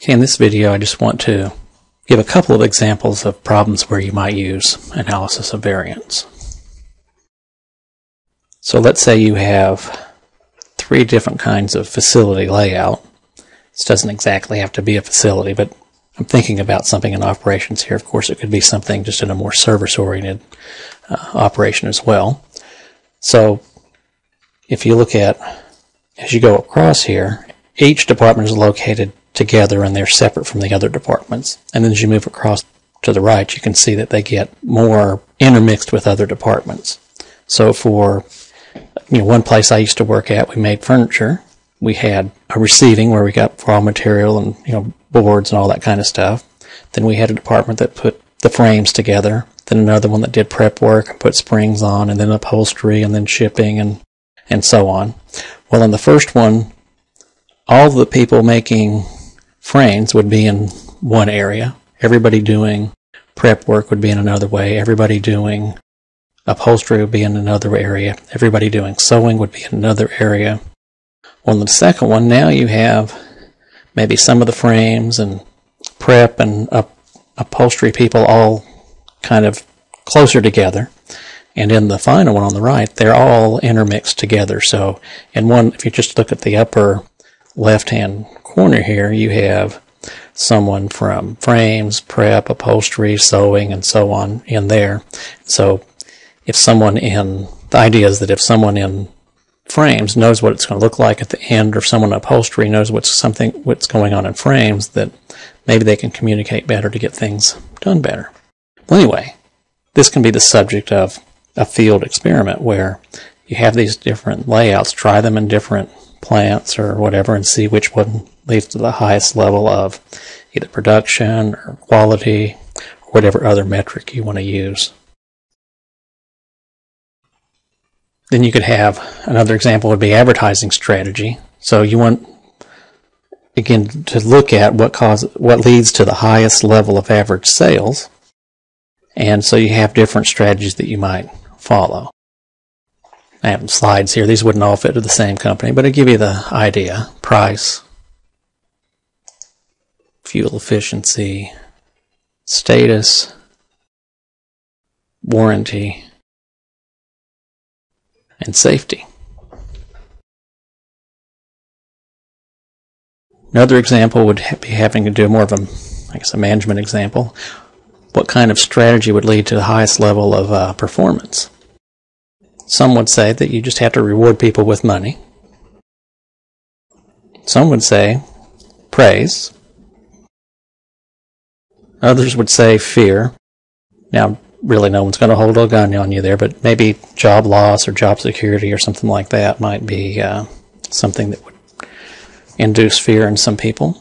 Okay, in this video I just want to give a couple of examples of problems where you might use analysis of variance. So let's say you have 3 different kinds of facility layout. This doesn't exactly have to be a facility, but I'm thinking about something in operations here. Of course, it could be something just in a more service-oriented operation as well. So if you look at, as you go across here, each department is located together and they're separate from the other departments. And then as you move across to the right, you can see that they get more intermixed with other departments. So for one place I used to work at, we made furniture. We had a receiving where we got raw material and boards and all that kind of stuff. Then we had a department that put the frames together. Then another one that did prep work and put springs on, and then upholstery, and then shipping, and so on. Well, in the first one, all the people making frames would be in one area. Everybody doing prep work would be in another way. Everybody doing upholstery would be in another area. Everybody doing sewing would be in another area. Well, in the second one, now you have maybe some of the frames and prep and upholstery people all kind of closer together. And in the final one on the right, they're all intermixed together. So in one, if you just look at the upper left-hand corner here, you have someone from frames, prep, upholstery, sewing, and so on in there. So if someone the idea is that if someone in frames knows what it's going to look like at the end, or if someone in upholstery knows what's going on in frames, that maybe they can communicate better to get things done better. Well, anyway, this can be the subject of a field experiment where you have these different layouts, try them in different plants or whatever, and see which one leads to the highest level of either production or quality or whatever other metric you want to use. Then you could have another example would be advertising strategy. So you want, again, to look at what leads to the highest level of average sales. And so you have different strategies that you might follow. I have some slides here. These wouldn't all fit to the same company, but I give you the idea. Price, fuel efficiency, status, warranty, and safety. Another example would be having to do more of a management example. What kind of strategy would lead to the highest level of performance? Some would say that you just have to reward people with money. Some would say praise. Others would say fear. Now, really no one's going to hold a gun on you there, but maybe job loss or job security or something like that might be something that would induce fear in some people.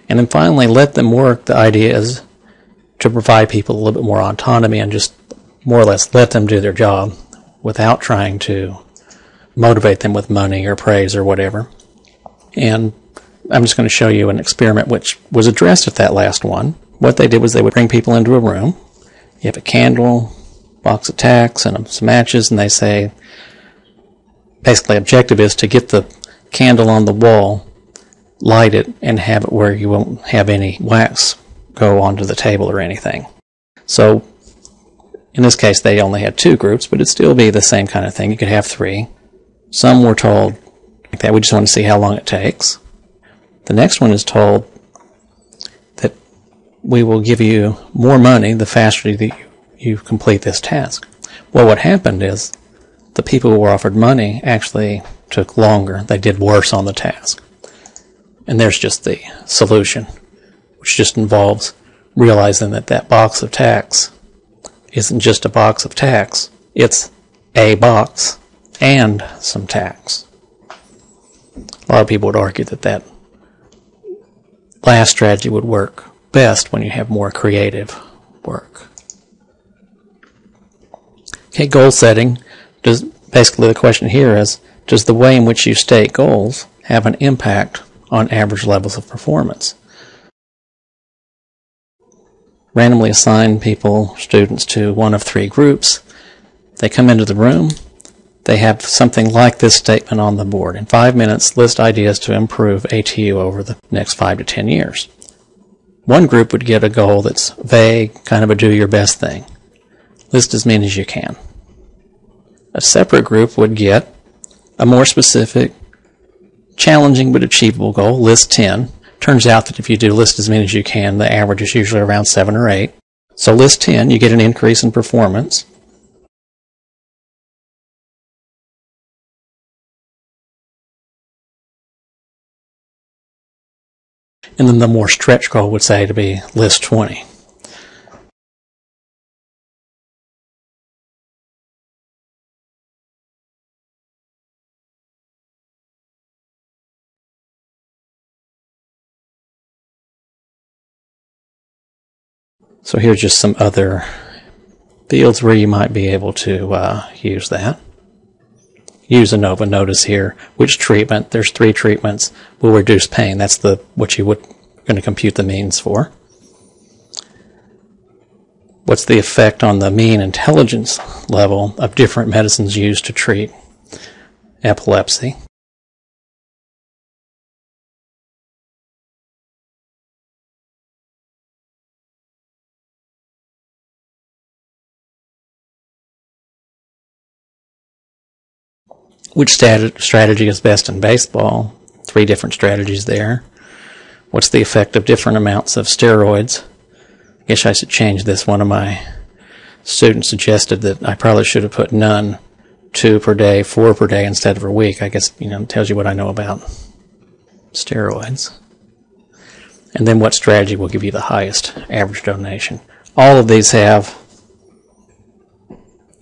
And then finally, let them work. The idea is to provide people a little bit more autonomy and just more or less let them do their job without trying to motivate them with money or praise or whatever. And I'm just going to show you an experiment which was addressed at that last one. What they did was they would bring people into a room. You have a candle, box of tacks, and some matches, and they say, basically, objective is to get the candle on the wall, light it, and have it where you won't have any wax go onto the table or anything. So, in this case, they only had 2 groups, but it'd still be the same kind of thing. You could have 3. Some were told like that, we just want to see how long it takes. The next one is told that we will give you more money the faster that you complete this task. Well, what happened is the people who were offered money actually took longer. They did worse on the task. And there's just the solution, which just involves realizing that that box of tacks isn't just a box of tacks. It's a box and some tacks. A lot of people would argue that that last strategy would work best when you have more creative work. Okay, goal setting. Basically the question here is, does the way in which you state goals have an impact on average levels of performance? Randomly assign students to one of 3 groups. They come into the room. They have something like this statement on the board. In 5 minutes, list ideas to improve ATU over the next 5 to 10 years. One group would get a goal that's vague, kind of a do your best thing. List as many as you can. A separate group would get a more specific, challenging but achievable goal, list 10. Turns out that if you do list as many as you can, the average is usually around 7 or 8. So list 10, you get an increase in performance. And then the more stretch goal would say to be list 20. So here's just some other fields where you might be able to use that. Use Anova. Notice here which treatment. There's 3 treatments will reduce pain. That's what you would going to compute the means for. What's the effect on the mean intelligence level of different medicines used to treat epilepsy? Which strategy is best in baseball? 3 different strategies there. What's the effect of different amounts of steroids? I guess I should change this. One of my students suggested that I probably should have put none, 2 per day, 4 per day instead of a week. I guess, it tells you what I know about steroids. And then what strategy will give you the highest average donation? All of these have,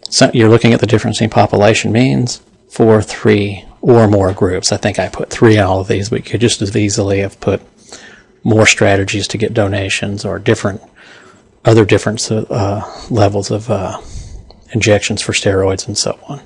so you're looking at the difference in population means for 3 or more groups. I think I put 3 in all of these, but you could just as easily have put more strategies to get donations or other different levels of injections for steroids and so on.